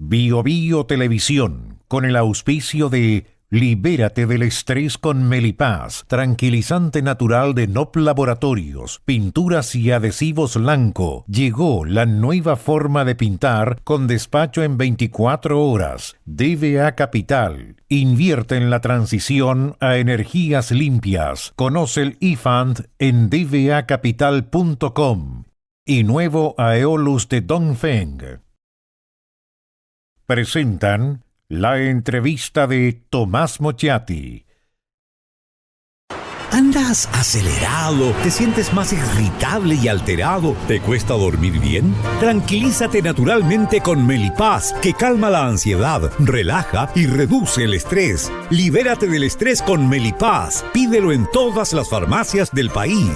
Bio Bio Televisión, con el auspicio de Libérate del estrés con Melipaz, tranquilizante natural de NOP Laboratorios, pinturas y adhesivos Lanco. Llegó la nueva forma de pintar con despacho en 24 horas. DVA Capital. Invierte en la transición a energías limpias. Conoce el eFund en dvacapital.com. Y nuevo Aeolus de Dongfeng. Presentan la entrevista de Tomás Mochiati. ¿Andas acelerado? ¿Te sientes más irritable y alterado? ¿Te cuesta dormir bien? Tranquilízate naturalmente con Melipaz, que calma la ansiedad, relaja y reduce el estrés. Libérate del estrés con Melipaz. Pídelo en todas las farmacias del país.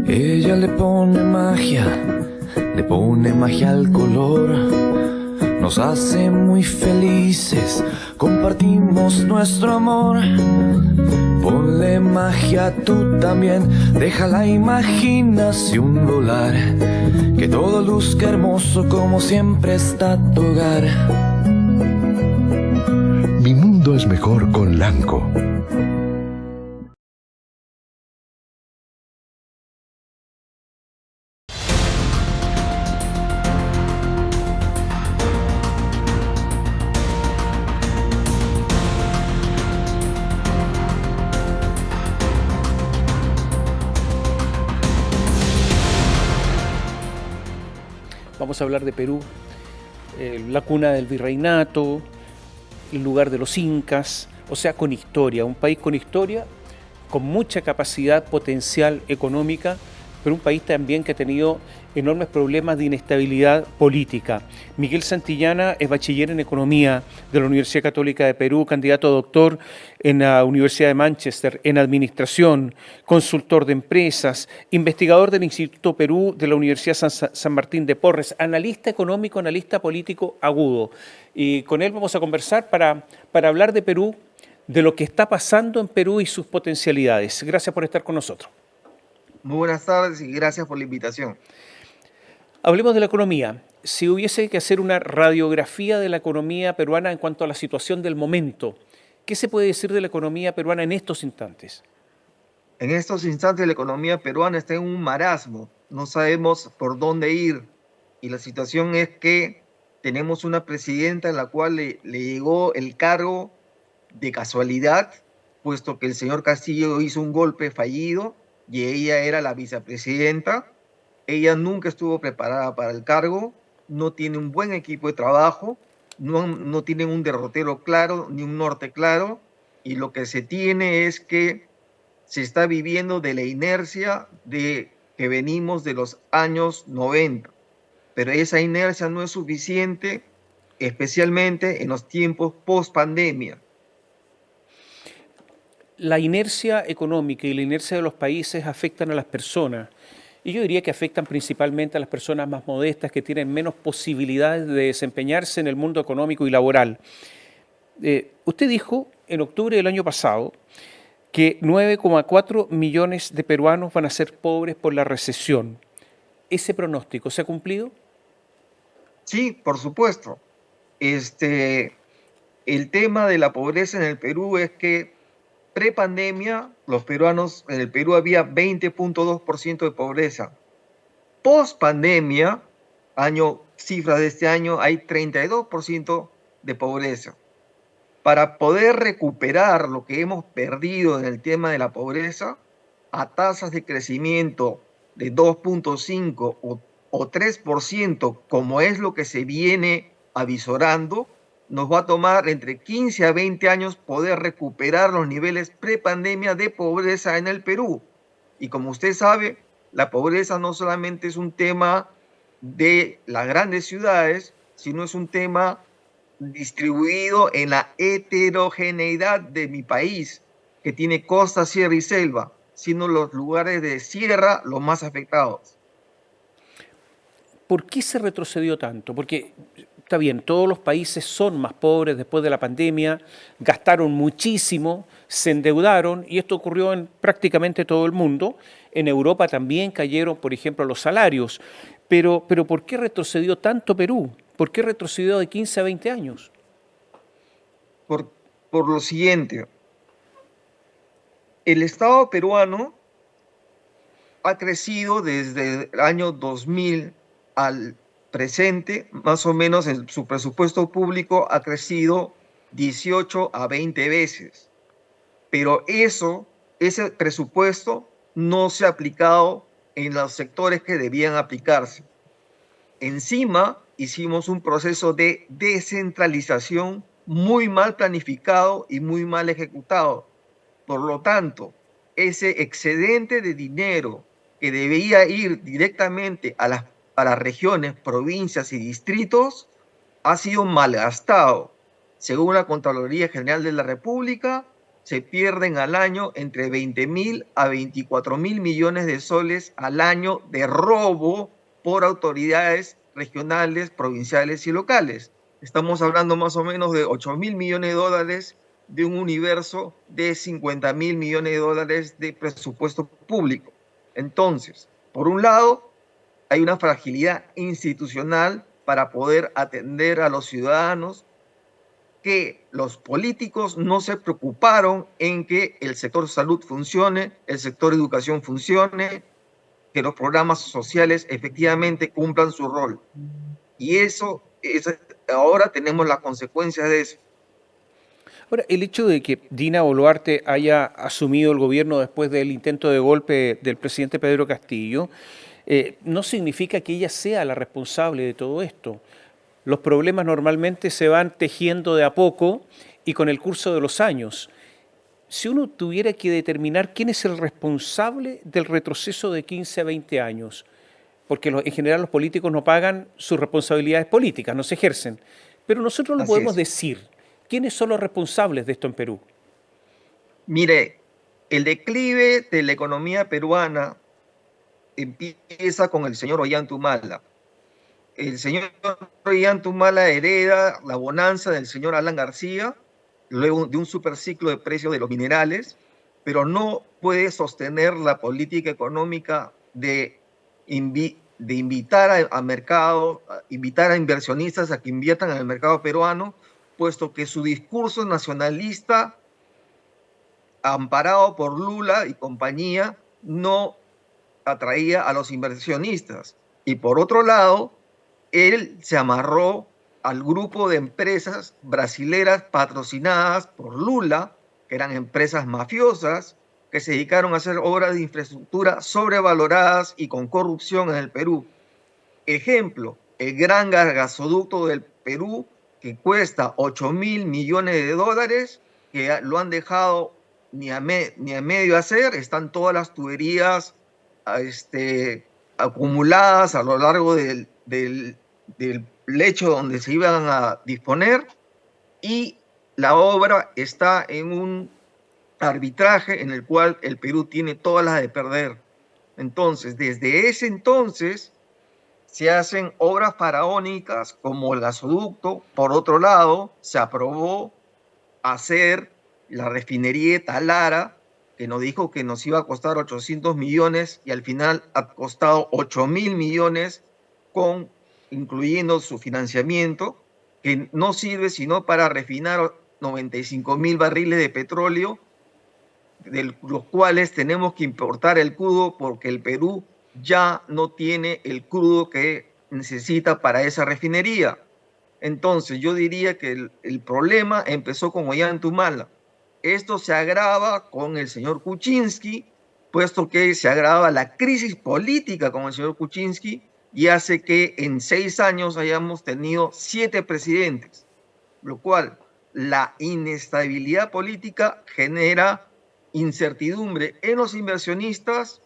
Ella le pone magia al color, nos hace muy felices, compartimos nuestro amor. Ponle magia tú también, deja la imaginación volar, que todo luzca hermoso como siempre está tu hogar. Mi mundo es mejor con Lanco. Vamos a hablar de Perú, la cuna del virreinato, el lugar de los incas, o sea, con historia, un país con historia, con mucha capacidad potencial económica, pero un país también que ha tenido enormes problemas de inestabilidad política. Miguel Santillana es bachiller en Economía de la Universidad Católica de Perú, candidato a doctor en la Universidad de Manchester, en Administración, consultor de empresas, investigador del Instituto Perú de la Universidad San Martín de Porres, analista económico, analista político agudo. Y con él vamos a conversar para hablar de Perú, de lo que está pasando en Perú y sus potencialidades. Gracias por estar con nosotros. Muy buenas tardes y gracias por la invitación. Hablemos de la economía. Si hubiese que hacer una radiografía de la economía peruana en cuanto a la situación del momento, ¿qué se puede decir de la economía peruana en estos instantes? En estos instantes la economía peruana está en un marasmo. No sabemos por dónde ir. Y la situación es que tenemos una presidenta en la cual le llegó el cargo de casualidad, puesto que el señor Castillo hizo un golpe fallido y ella era la vicepresidenta. Ella nunca estuvo preparada para el cargo, no tiene un buen equipo de trabajo, no tiene un derrotero claro ni un norte claro, y lo que se tiene es que se está viviendo de la inercia de que venimos de los años 90, pero esa inercia no es suficiente, especialmente en los tiempos post pandemia. La inercia económica y la inercia de los países afectan a las personas. Y yo diría que afectan principalmente a las personas más modestas que tienen menos posibilidades de desempeñarse en el mundo económico y laboral. Usted dijo en octubre del año pasado que 9,4 millones de peruanos van a ser pobres por la recesión. ¿Ese pronóstico se ha cumplido? Sí, por supuesto. El tema de la pobreza en el Perú es que prepandemia, los peruanos, en el Perú había 20.2% de pobreza. Post pandemia, cifras de este año, hay 32% de pobreza. Para poder recuperar lo que hemos perdido en el tema de la pobreza, a tasas de crecimiento de 2.5 o 3%, como es lo que se viene avisorando, nos va a tomar entre 15 a 20 años poder recuperar los niveles prepandemia de pobreza en el Perú. Y como usted sabe, la pobreza no solamente es un tema de las grandes ciudades, sino es un tema distribuido en la heterogeneidad de mi país, que tiene costa, sierra y selva, siendo los lugares de sierra los más afectados. ¿Por qué se retrocedió tanto? Porque Está bien, todos los países son más pobres después de la pandemia, gastaron muchísimo, se endeudaron y esto ocurrió en prácticamente todo el mundo. En Europa también cayeron, por ejemplo, los salarios. Pero ¿por qué retrocedió tanto Perú? ¿Por qué retrocedió de 15 a 20 años? Por, por lo siguiente, el Estado peruano ha crecido desde el año 2000 al presente, más o menos en su presupuesto público ha crecido 18 a 20 veces. Pero ese presupuesto no se ha aplicado en los sectores que debían aplicarse. Encima, hicimos un proceso de descentralización muy mal planificado y muy mal ejecutado. Por lo tanto, ese excedente de dinero que debía ir directamente a las regiones, provincias y distritos ha sido malgastado. Según la Contraloría General de la República, se pierden al año entre 20.000 a 24.000 millones de soles al año de robo por autoridades regionales, provinciales y locales. Estamos hablando más o menos de 8.000 millones de dólares de un universo de 50.000 millones de dólares de presupuesto público. Entonces, por un lado, hay una fragilidad institucional para poder atender a los ciudadanos, que los políticos no se preocuparon en que el sector salud funcione, el sector educación funcione, que los programas sociales efectivamente cumplan su rol. Y ahora tenemos las consecuencias de eso. Ahora, el hecho de que Dina Boluarte haya asumido el gobierno después del intento de golpe del presidente Pedro Castillo, no significa que ella sea la responsable de todo esto. Los problemas normalmente se van tejiendo de a poco y con el curso de los años. Si uno tuviera que determinar quién es el responsable del retroceso de 15 a 20 años, porque en general los políticos no pagan sus responsabilidades políticas, no se ejercen, pero nosotros lo podemos decir. ¿Quiénes son los responsables de esto en Perú? Mire, el declive de la economía peruana empieza con el señor Ollantumala. El señor Ollantumala hereda la bonanza del señor Alan García, luego de un superciclo de precios de los minerales, pero no puede sostener la política económica de invitar a mercado, invitar a inversionistas a que inviertan en el mercado peruano, puesto que su discurso nacionalista, amparado por Lula y compañía, no atraía a los inversionistas. Y por otro lado, él se amarró al grupo de empresas brasileras patrocinadas por Lula, que eran empresas mafiosas, que se dedicaron a hacer obras de infraestructura sobrevaloradas y con corrupción en el Perú. Ejemplo, el gran gasoducto del Perú, que cuesta 8.000 millones de dólares, que lo han dejado ni a medio hacer, están todas las tuberías acumuladas a lo largo del lecho donde se iban a disponer, y la obra está en un arbitraje en el cual el Perú tiene todas las de perder. Entonces, desde ese entonces se hacen obras faraónicas como el gasoducto. Por otro lado, se aprobó hacer la refinería de Talara, que nos dijo que nos iba a costar 800 millones y al final ha costado 8.000 millones, incluyendo su financiamiento, que no sirve sino para refinar 95.000 barriles de petróleo, de los cuales tenemos que importar el crudo porque el Perú ya no tiene el crudo que necesita para esa refinería. Entonces yo diría que el problema empezó con Ollantumala. Esto se agrava con el señor Kuczynski, puesto que se agrava la crisis política con el señor Kuczynski y hace que en 6 años hayamos tenido 7 presidentes, lo cual la inestabilidad política genera incertidumbre en los inversionistas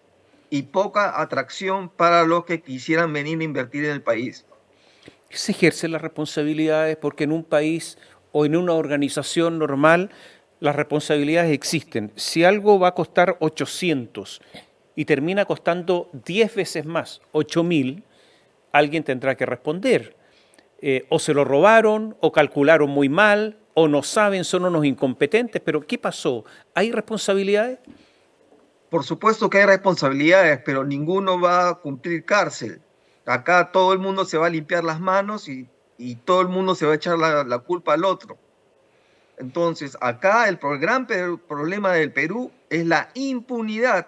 y poca atracción para los que quisieran venir a invertir en el país. Se ejercen las responsabilidades porque en un país o en una organización normal las responsabilidades existen. Si algo va a costar 800 y termina costando 10 veces más, 8.000, alguien tendrá que responder. o se lo robaron, o calcularon muy mal, o no saben, son unos incompetentes. Pero ¿qué pasó? ¿Hay responsabilidades? Por supuesto que hay responsabilidades, pero ninguno va a cumplir cárcel. Acá todo el mundo se va a limpiar las manos y todo el mundo se va a echar la culpa al otro. Entonces, acá el gran problema del Perú es la impunidad.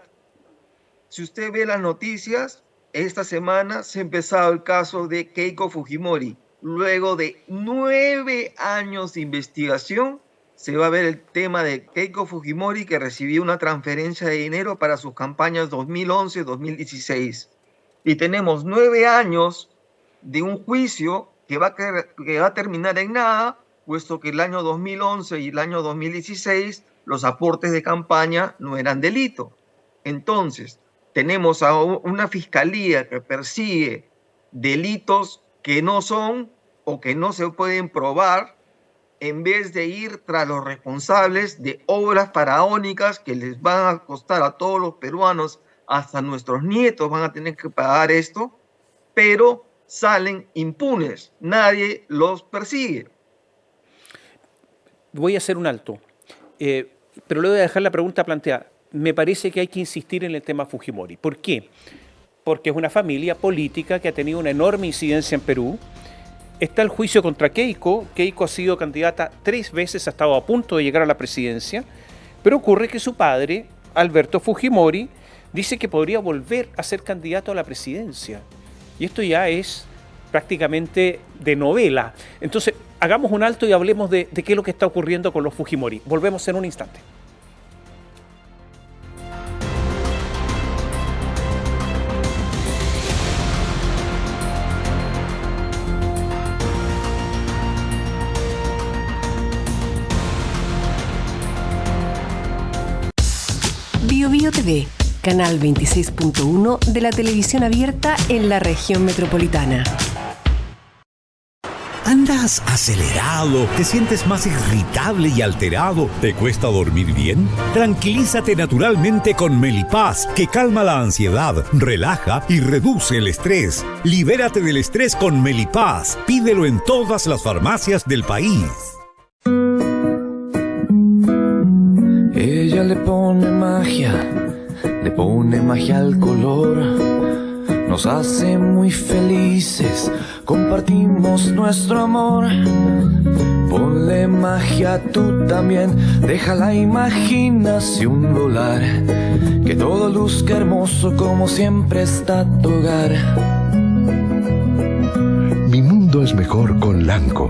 Si usted ve las noticias, esta semana se ha empezado el caso de Keiko Fujimori. Luego de 9 años de investigación, se va a ver el tema de Keiko Fujimori, que recibió una transferencia de dinero para sus campañas 2011-2016. Y tenemos 9 años de un juicio que va a terminar en nada, puesto que el año 2011 y el año 2016 los aportes de campaña no eran delito. Entonces, tenemos a una fiscalía que persigue delitos que no son o que no se pueden probar, en vez de ir tras los responsables de obras faraónicas que les van a costar a todos los peruanos, hasta nuestros nietos van a tener que pagar esto, pero salen impunes, nadie los persigue. Voy a hacer un alto, pero le voy a dejar la pregunta planteada. Me parece que hay que insistir en el tema Fujimori. ¿Por qué? Porque es una familia política que ha tenido una enorme incidencia en Perú. Está el juicio contra Keiko. Keiko ha sido candidata 3 veces, ha estado a punto de llegar a la presidencia, pero ocurre que su padre, Alberto Fujimori, dice que podría volver a ser candidato a la presidencia. Y esto ya es prácticamente de novela. Entonces, hagamos un alto y hablemos de qué es lo que está ocurriendo con los Fujimori. Volvemos en un instante. BioBio TV, canal 26.1 de la televisión abierta en la región metropolitana. ¿Andas acelerado? ¿Te sientes más irritable y alterado? ¿Te cuesta dormir bien? Tranquilízate naturalmente con Melipaz, que calma la ansiedad, relaja y reduce el estrés. Libérate del estrés con Melipaz. Pídelo en todas las farmacias del país. Ella le pone magia al color, nos hace muy felices, compartimos nuestro amor. Ponle magia tú también, deja la imaginación volar, que todo luzca hermoso como siempre está tu hogar. Mi mundo es mejor con Lanco.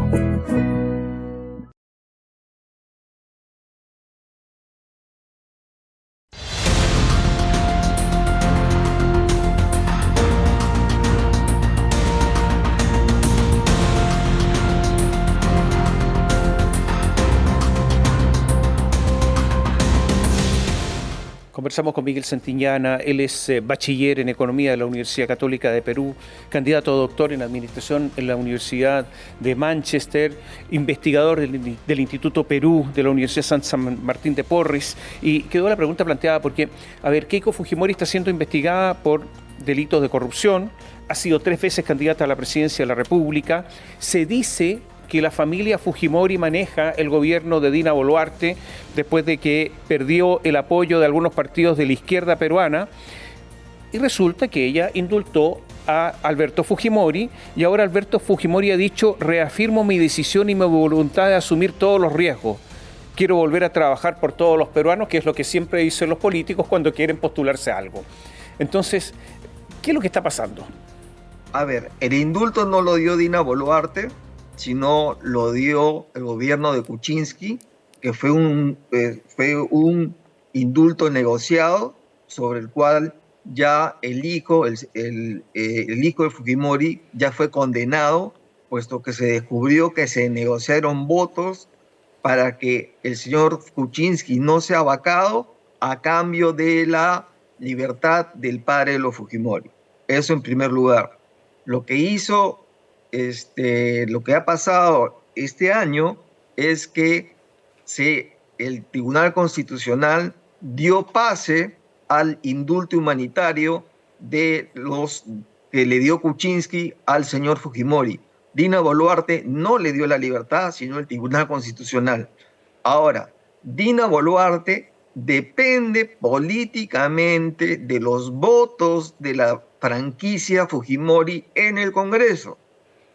Conversamos con Miguel Santillana, él es bachiller en Economía de la Universidad Católica de Perú, candidato a doctor en Administración en la Universidad de Manchester, investigador del Instituto Perú de la Universidad San Martín de Porres. Y quedó la pregunta planteada porque, Keiko Fujimori está siendo investigada por delitos de corrupción, ha sido 3 veces candidata a la presidencia de la República, se dice que la familia Fujimori maneja el gobierno de Dina Boluarte después de que perdió el apoyo de algunos partidos de la izquierda peruana, y resulta que ella indultó a Alberto Fujimori, y ahora Alberto Fujimori ha dicho: reafirmo mi decisión y mi voluntad de asumir todos los riesgos. Quiero volver a trabajar por todos los peruanos, que es lo que siempre dicen los políticos cuando quieren postularse a algo. Entonces, ¿qué es lo que está pasando? A ver, el indulto no lo dio Dina Boluarte, sino lo dio el gobierno de Kuczynski, que fue un indulto negociado sobre el cual ya el hijo de Fujimori ya fue condenado, puesto que se descubrió que se negociaron votos para que el señor Kuczynski no sea vacado a cambio de la libertad del padre de los Fujimori. Eso en primer lugar. Lo que ha pasado este año es que el Tribunal Constitucional dio pase al indulto humanitario que le dio Kuczynski al señor Fujimori. Dina Boluarte no le dio la libertad, sino el Tribunal Constitucional. Ahora, Dina Boluarte depende políticamente de los votos de la franquicia Fujimori en el Congreso.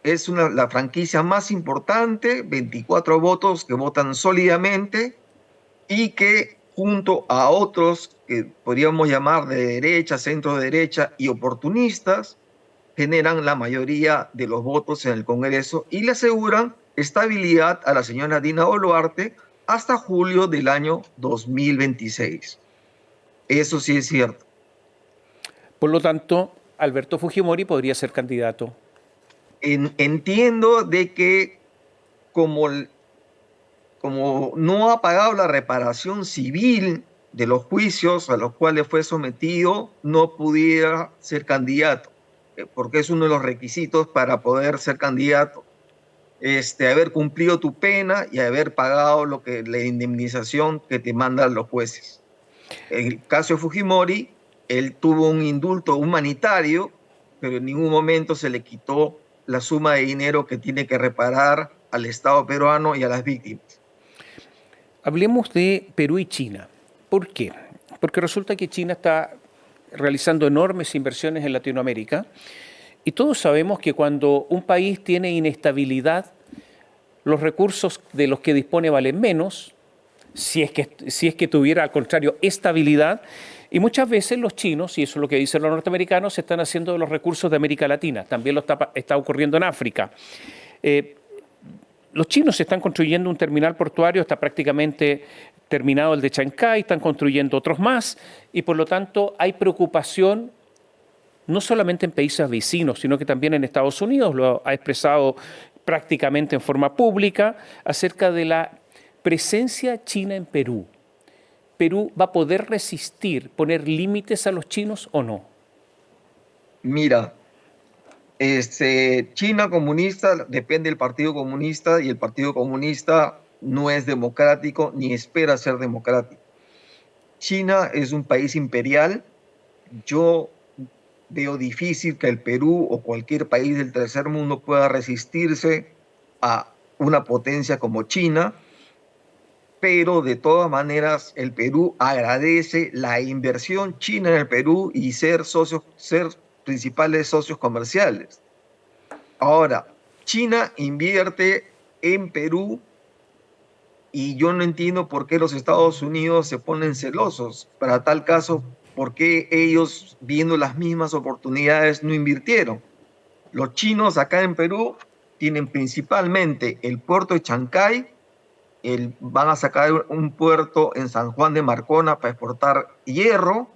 Es la franquicia más importante, 24 votos que votan sólidamente y que junto a otros que podríamos llamar de derecha, centro derecha y oportunistas, generan la mayoría de los votos en el Congreso y le aseguran estabilidad a la señora Dina Boluarte hasta julio del año 2026. Eso sí es cierto. Por lo tanto, Alberto Fujimori podría ser candidato. Entiendo de que como no ha pagado la reparación civil de los juicios a los cuales fue sometido, no pudiera ser candidato, porque es uno de los requisitos para poder ser candidato. Haber cumplido tu pena y haber pagado la indemnización que te mandan los jueces. En el caso de Fujimori, él tuvo un indulto humanitario, pero en ningún momento se le quitó la suma de dinero que tiene que reparar al Estado peruano y a las víctimas. Hablemos de Perú y China. ¿Por qué? Porque resulta que China está realizando enormes inversiones en Latinoamérica y todos sabemos que cuando un país tiene inestabilidad, los recursos de los que dispone valen menos, si es que tuviera al contrario estabilidad, y muchas veces los chinos, y eso es lo que dicen los norteamericanos, se están haciendo de los recursos de América Latina, también lo está ocurriendo en África. Los chinos están construyendo un terminal portuario, está prácticamente terminado el de Chancay, están construyendo otros más, y por lo tanto hay preocupación no solamente en países vecinos, sino que también en Estados Unidos, lo ha expresado prácticamente en forma pública, acerca de la presencia china en Perú. ¿Perú va a poder resistir, poner límites a los chinos o no? Mira, China comunista depende del Partido Comunista y el Partido Comunista no es democrático ni espera ser democrático. China es un país imperial. Yo veo difícil que el Perú o cualquier país del tercer mundo pueda resistirse a una potencia como China, pero de todas maneras el Perú agradece la inversión china en el Perú y ser principales socios comerciales. Ahora, China invierte en Perú y yo no entiendo por qué los Estados Unidos se ponen celosos. Para tal caso, ¿por qué ellos, viendo las mismas oportunidades, no invirtieron? Los chinos acá en Perú tienen principalmente el puerto de Chancay, van a sacar un puerto en San Juan de Marcona para exportar hierro,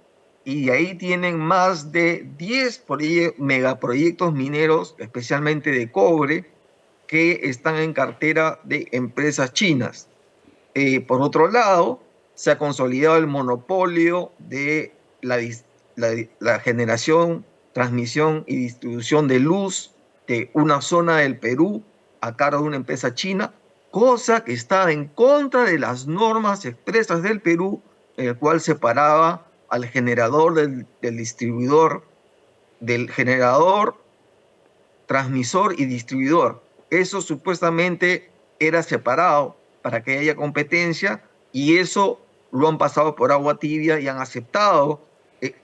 y ahí tienen más de 10 megaproyectos mineros, especialmente de cobre, que están en cartera de empresas chinas. Por otro lado, se ha consolidado el monopolio de la generación, transmisión y distribución de luz de una zona del Perú a cargo de una empresa china, cosa que está en contra de las normas expresas del Perú, en el cual separaba al generador del distribuidor, del generador, transmisor y distribuidor. Eso supuestamente era separado para que haya competencia, y eso lo han pasado por agua tibia y han aceptado que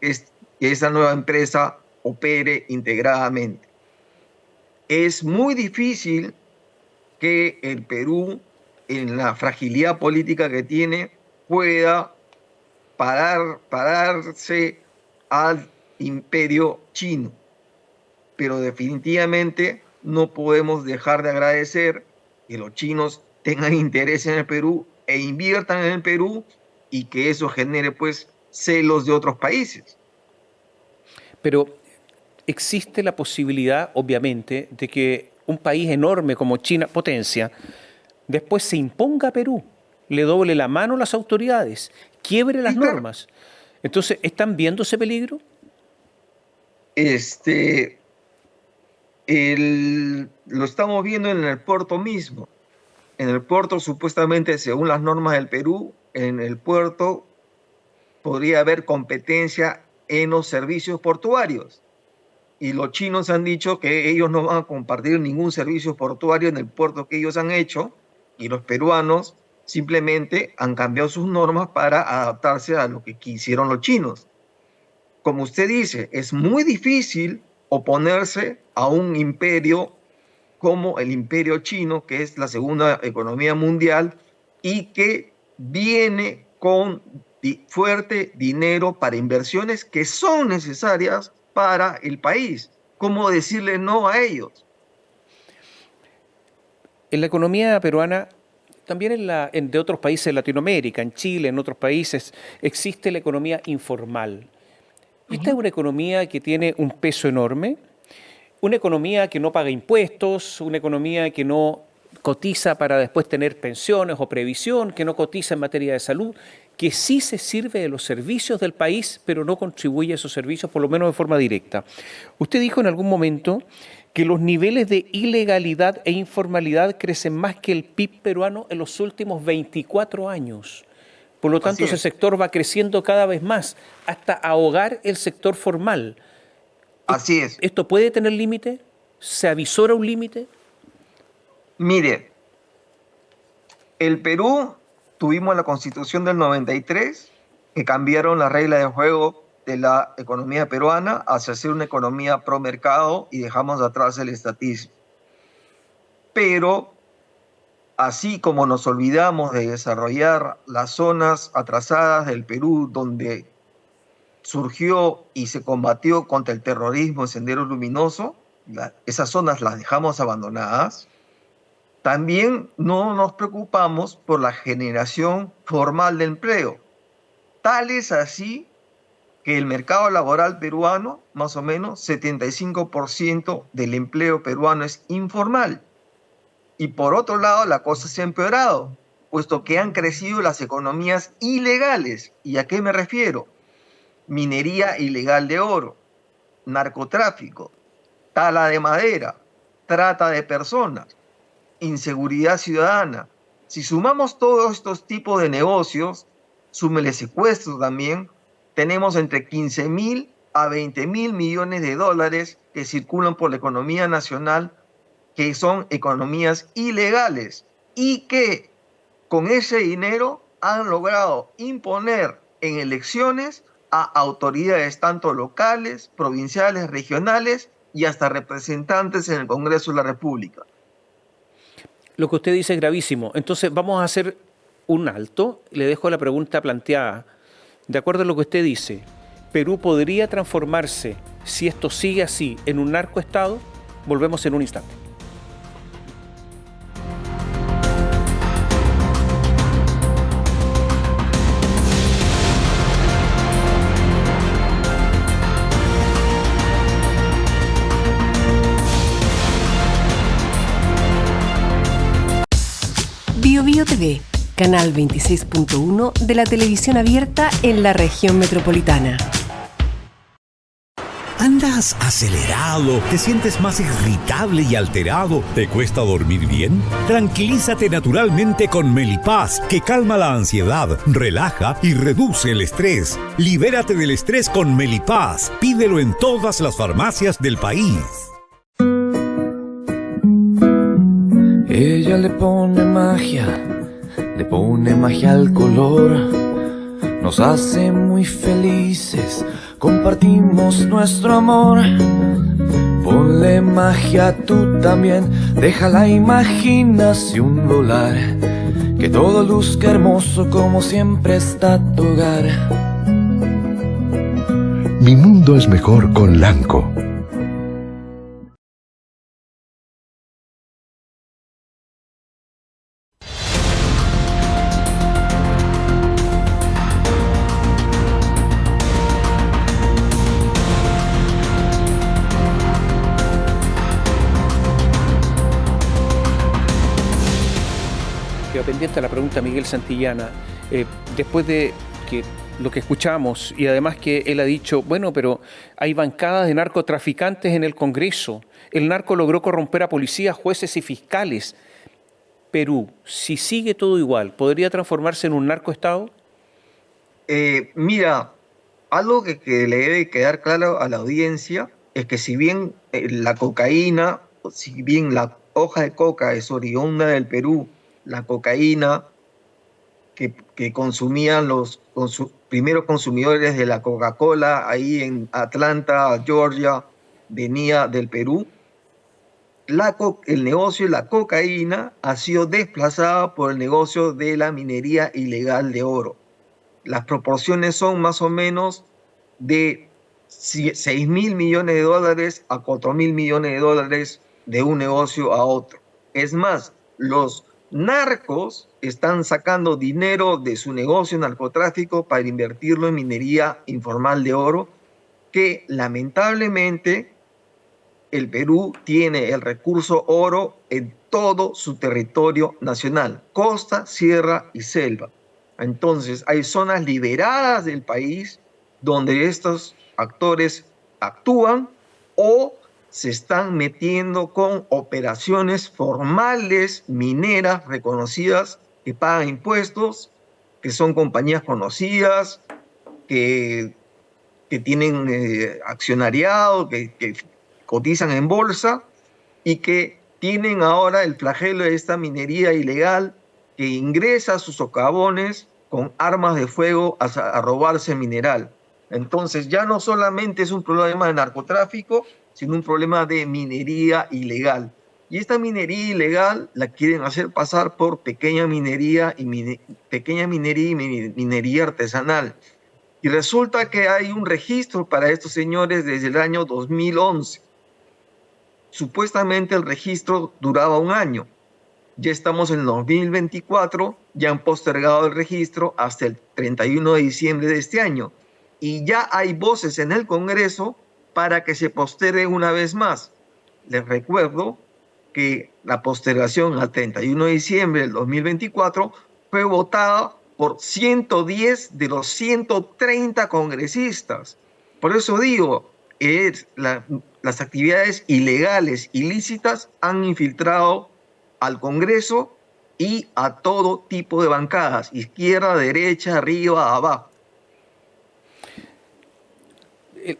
esa nueva empresa opere integradamente. Es muy difícil que el Perú, en la fragilidad política que tiene, pueda pararse al imperio chino. Pero definitivamente no podemos dejar de agradecer que los chinos tengan interés en el Perú e inviertan en el Perú, y que eso genere pues celos de otros países. Pero existe la posibilidad, obviamente, de que un país enorme como China, potencia, después se imponga a Perú, le doble la mano a las autoridades, quiebre las normas. Entonces, ¿están viendo ese peligro? Lo estamos viendo en el puerto mismo. En el puerto, supuestamente, según las normas del Perú, en el puerto podría haber competencia en los servicios portuarios. y los chinos han dicho que ellos no van a compartir ningún servicio portuario en el puerto que ellos han hecho, y los peruanos simplemente han cambiado sus normas para adaptarse a lo que quisieron los chinos. Como usted dice, es muy difícil oponerse a un imperio como el imperio chino, que es la segunda economía mundial y que viene con fuerte dinero para inversiones que son necesarias para el país. ¿Cómo decirle no a ellos? En la economía peruana, también de otros países de Latinoamérica, en Chile, en otros países, existe la economía informal. Esta es una economía que tiene un peso enorme, una economía que no paga impuestos, una economía que no cotiza para después tener pensiones o previsión, que no cotiza en materia de salud, que sí se sirve de los servicios del país, pero no contribuye a esos servicios, por lo menos de forma directa. Usted dijo en algún momento que los niveles de ilegalidad e informalidad crecen más que el PIB peruano en los últimos 24 años. Por lo tanto, ese sector va creciendo cada vez más, hasta ahogar el sector formal. Así es. ¿Esto puede tener límite? ¿Se avisora un límite? Mire, el Perú tuvimos la Constitución del 93, que cambiaron las reglas de juego de la economía peruana hacia ser una economía pro mercado y dejamos atrás el estatismo. Pero así como nos olvidamos de desarrollar las zonas atrasadas del Perú donde surgió y se combatió contra el terrorismo en Sendero Luminoso, esas zonas las dejamos abandonadas. También no nos preocupamos por la generación formal de empleo. Tal es así que el mercado laboral peruano, más o menos 75% del empleo peruano es informal. Y por otro lado, la cosa se ha empeorado, puesto que han crecido las economías ilegales. ¿Y a qué me refiero? Minería ilegal de oro, narcotráfico, tala de madera, trata de personas, inseguridad ciudadana. Si sumamos todos estos tipos de negocios, súmele secuestros también, tenemos entre 15.000 a 20.000 millones de dólares que circulan por la economía nacional, que son economías ilegales y que con ese dinero han logrado imponer en elecciones a autoridades tanto locales, provinciales, regionales y hasta representantes en el Congreso de la República. Lo que usted dice es gravísimo. Entonces vamos a hacer un alto. Le dejo la pregunta planteada. De acuerdo a lo que usted dice, ¿Perú podría transformarse, si esto sigue así, en un narcoestado? Volvemos en un instante. BioBio TV, canal 26.1 de la televisión abierta en la región metropolitana. ¿Andas acelerado? ¿Te sientes más irritable y alterado? ¿Te cuesta dormir bien? Tranquilízate naturalmente con Melipaz, que calma la ansiedad, relaja y reduce el estrés. Libérate del estrés con Melipaz. Pídelo en todas las farmacias del país. Ella le pone magia al color. Nos hace muy felices, compartimos nuestro amor. Ponle magia tú también, deja la imaginación volar. Que todo luzca hermoso como siempre está tu hogar. Mi mundo es mejor con Lanco. Pendiente a la pregunta Miguel Santillana, después de que lo que escuchamos y además que él ha dicho, bueno, pero hay bancadas de narcotraficantes en el Congreso, el narco logró corromper a policías, jueces y fiscales. Perú, si sigue todo igual, ¿podría transformarse en un narcoestado? Mira, algo que le debe quedar claro a la audiencia es que si bien la cocaína, si bien la hoja de coca es oriunda del Perú, la cocaína que consumían los primeros consumidores de la Coca-Cola ahí en Atlanta, Georgia, venía del Perú. El negocio de la cocaína ha sido desplazada por el negocio de la minería ilegal de oro. Las proporciones son más o menos de 6.000 millones de dólares a 4.000 millones de dólares de un negocio a otro. Es más, los narcos están sacando dinero de su negocio narcotráfico para invertirlo en minería informal de oro, que lamentablemente el Perú tiene el recurso oro en todo su territorio nacional, costa, sierra y selva. Entonces, hay zonas liberadas del país donde estos actores actúan o se están metiendo con operaciones formales mineras reconocidas que pagan impuestos, que son compañías conocidas, que tienen accionariado, que cotizan en bolsa y que tienen ahora el flagelo de esta minería ilegal que ingresa a sus socavones con armas de fuego a robarse mineral. Entonces ya no solamente es un problema de narcotráfico, sino un problema de minería ilegal. Y esta minería ilegal la quieren hacer pasar por pequeña minería y minería artesanal. Y resulta que hay un registro para estos señores desde el año 2011. Supuestamente el registro duraba un año. Ya estamos en el 2024, ya han postergado el registro hasta el 31 de diciembre de este año. Y ya hay voces en el Congreso para que se postergue una vez más. Les recuerdo que la postergación al 31 de diciembre del 2024 fue votada por 110 de los 130 congresistas. Por eso digo, las actividades ilegales, ilícitas, han infiltrado al Congreso y a todo tipo de bancadas, izquierda, derecha, arriba, abajo.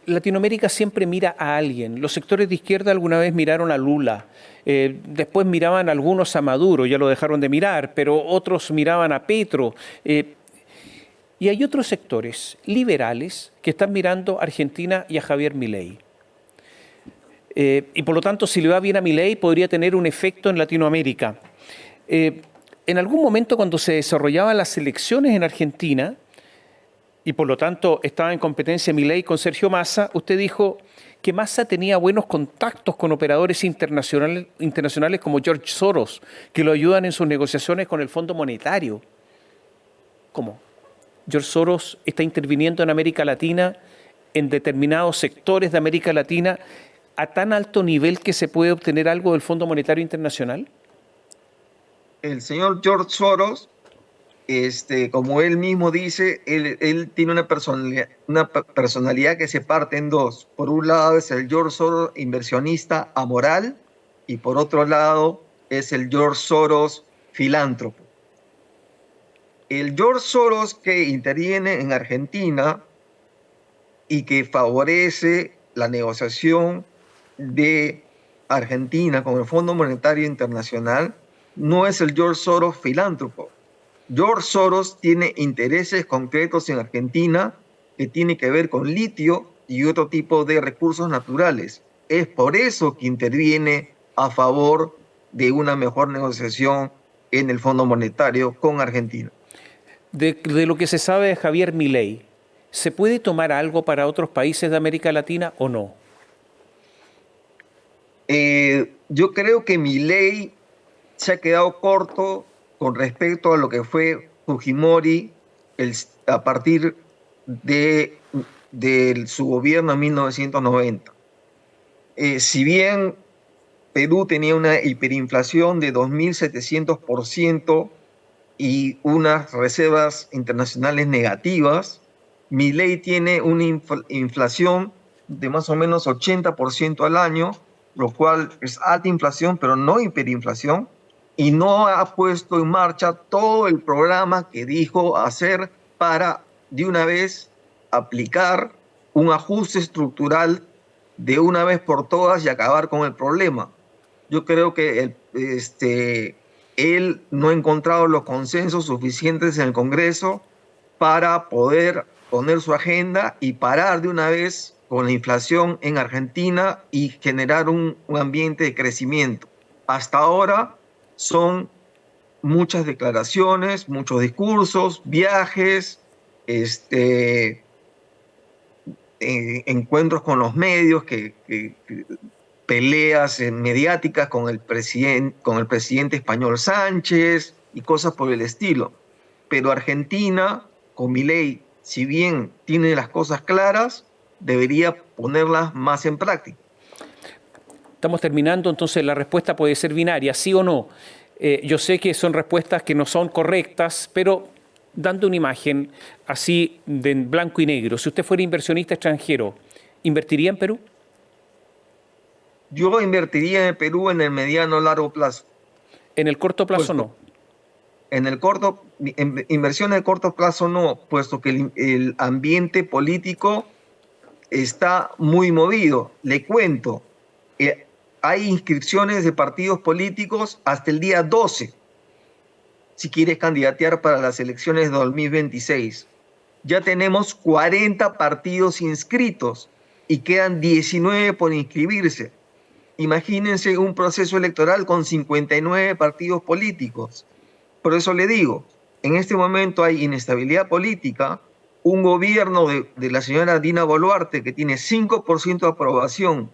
Latinoamérica siempre mira a alguien. Los sectores de izquierda alguna vez miraron a Lula, después miraban algunos a Maduro, ya lo dejaron de mirar, pero otros miraban a Petro. Y hay otros sectores liberales que están mirando a Argentina y a Javier Milei. Y por lo tanto, si le va bien a Milei, podría tener un efecto en Latinoamérica. En algún momento, cuando se desarrollaban las elecciones en Argentina, y por lo tanto estaba en competencia Milei con Sergio Massa, usted dijo que Massa tenía buenos contactos con operadores internacionales como George Soros, que lo ayudan en sus negociaciones con el Fondo Monetario. ¿Cómo? George Soros está interviniendo en América Latina, en determinados sectores de América Latina, a tan alto nivel que se puede obtener algo del Fondo Monetario Internacional. El señor George Soros, como él mismo dice, él tiene una personalidad que se parte en dos. Por un lado es el George Soros inversionista amoral y por otro lado es el George Soros filántropo. El George Soros que interviene en Argentina y que favorece la negociación de Argentina con el Fondo Monetario Internacional no es el George Soros filántropo. George Soros tiene intereses concretos en Argentina que tiene que ver con litio y otro tipo de recursos naturales. Es por eso que interviene a favor de una mejor negociación en el Fondo Monetario con Argentina. De lo que se sabe de Javier Milei, ¿se puede tomar algo para otros países de América Latina o no? Yo creo que Milei se ha quedado corto con respecto a lo que fue Fujimori a partir de su gobierno en 1990. Si bien Perú tenía una hiperinflación de 2.700% y unas reservas internacionales negativas, Milei tiene una inflación de más o menos 80% al año, lo cual es alta inflación, pero no hiperinflación, y no ha puesto en marcha todo el programa que dijo hacer para de una vez aplicar un ajuste estructural de una vez por todas y acabar con el problema. Yo creo que él no ha encontrado los consensos suficientes en el Congreso para poder poner su agenda y parar de una vez con la inflación en Argentina y generar un ambiente de crecimiento. Hasta ahora son muchas declaraciones, muchos discursos, viajes, encuentros con los medios, peleas mediáticas con el presidente español Sánchez y cosas por el estilo. Pero Argentina, con Milei, si bien tiene las cosas claras, debería ponerlas más en práctica. Estamos terminando, entonces la respuesta puede ser binaria, sí o no. Yo sé que son respuestas que no son correctas, pero dando una imagen así de blanco y negro, si usted fuera inversionista extranjero, ¿invertiría en Perú? Yo invertiría en Perú en el mediano largo plazo. ¿En el corto plazo no? Inversión en el corto plazo no, puesto que el ambiente político está muy movido. Le cuento, hay inscripciones de partidos políticos hasta el día 12, si quieres candidatear para las elecciones de 2026. Ya tenemos 40 partidos inscritos y quedan 19 por inscribirse. Imagínense un proceso electoral con 59 partidos políticos. Por eso le digo, en este momento hay inestabilidad política, un gobierno de la señora Dina Boluarte que tiene 5% de aprobación,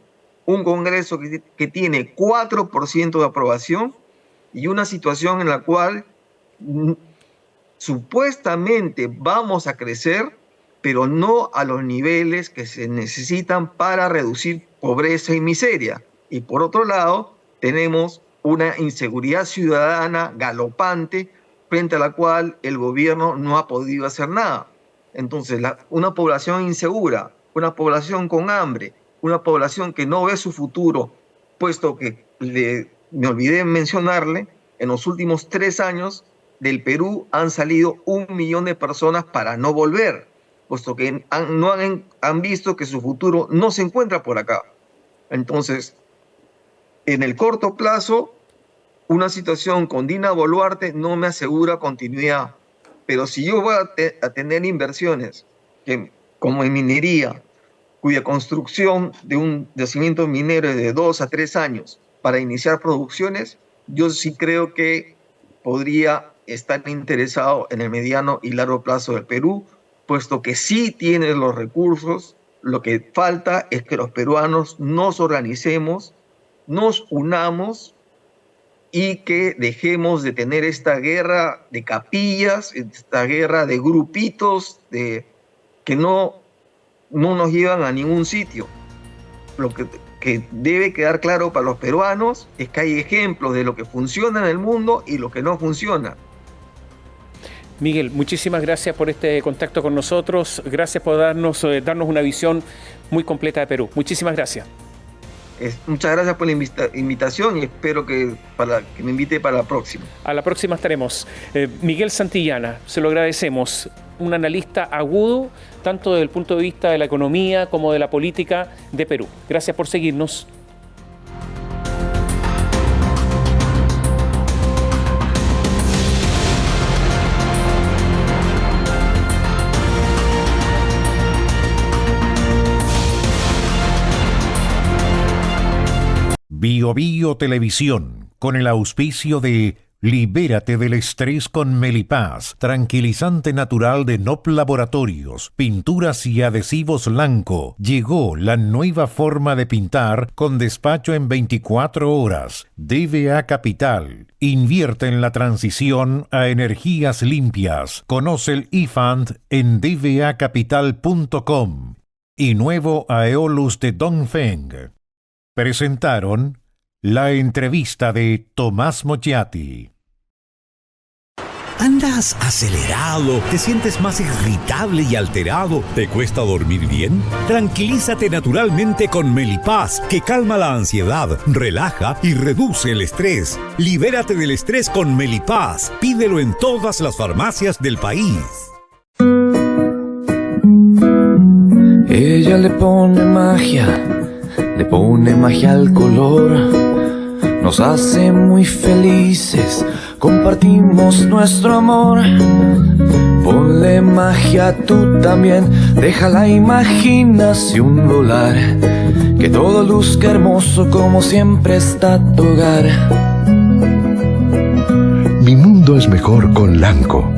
un Congreso que tiene 4% de aprobación y una situación en la cual supuestamente vamos a crecer, pero no a los niveles que se necesitan para reducir pobreza y miseria. Y por otro lado, tenemos una inseguridad ciudadana galopante frente a la cual el gobierno no ha podido hacer nada. Entonces, una población insegura, una población con hambre, una población que no ve su futuro, puesto que me olvidé mencionarle, en los últimos 3 años del Perú han salido 1 millón de personas para no volver, puesto que han visto que su futuro no se encuentra por acá. Entonces, en el corto plazo, una situación con Dina Boluarte no me asegura continuidad. Pero si yo voy a tener inversiones, como en minería, cuya construcción de un yacimiento minero es de 2 a 3 años para iniciar producciones, yo sí creo que podría estar interesado en el mediano y largo plazo del Perú, puesto que sí tiene los recursos. Lo que falta es que los peruanos nos organicemos, nos unamos y que dejemos de tener esta guerra de capillas, esta guerra de grupitos que no nos llevan a ningún sitio. Lo que debe quedar claro para los peruanos es que hay ejemplos de lo que funciona en el mundo y lo que no funciona. Miguel, muchísimas gracias por este contacto con nosotros. Gracias por darnos una visión muy completa de Perú. Muchísimas gracias. Muchas gracias por la invitación y espero que me invite para la próxima. A la próxima estaremos. Miguel Santillana, se lo agradecemos. Un analista agudo, tanto desde el punto de vista de la economía como de la política de Perú. Gracias por seguirnos. Bio Bio Televisión, con el auspicio de Libérate del estrés con Melipaz, tranquilizante natural de NOP Laboratorios, pinturas y adhesivos Lanco. Llegó la nueva forma de pintar con despacho en 24 horas. DVA Capital. Invierte en la transición a energías limpias. Conoce el eFund en dvacapital.com. Y nuevo Aeolus de Dongfeng. Presentaron la entrevista de Tomás Mochiati. ¿Andas acelerado? ¿Te sientes más irritable y alterado? ¿Te cuesta dormir bien? Tranquilízate naturalmente con Melipaz, que calma la ansiedad, relaja y reduce el estrés. Libérate del estrés con Melipaz. Pídelo en todas las farmacias del país. Ella le pone magia le pone magia al color, nos hace muy felices, compartimos nuestro amor. Ponle magia tú también, deja la imaginación volar, que todo luzca hermoso como siempre está tu hogar. Mi mundo es mejor con Lanco.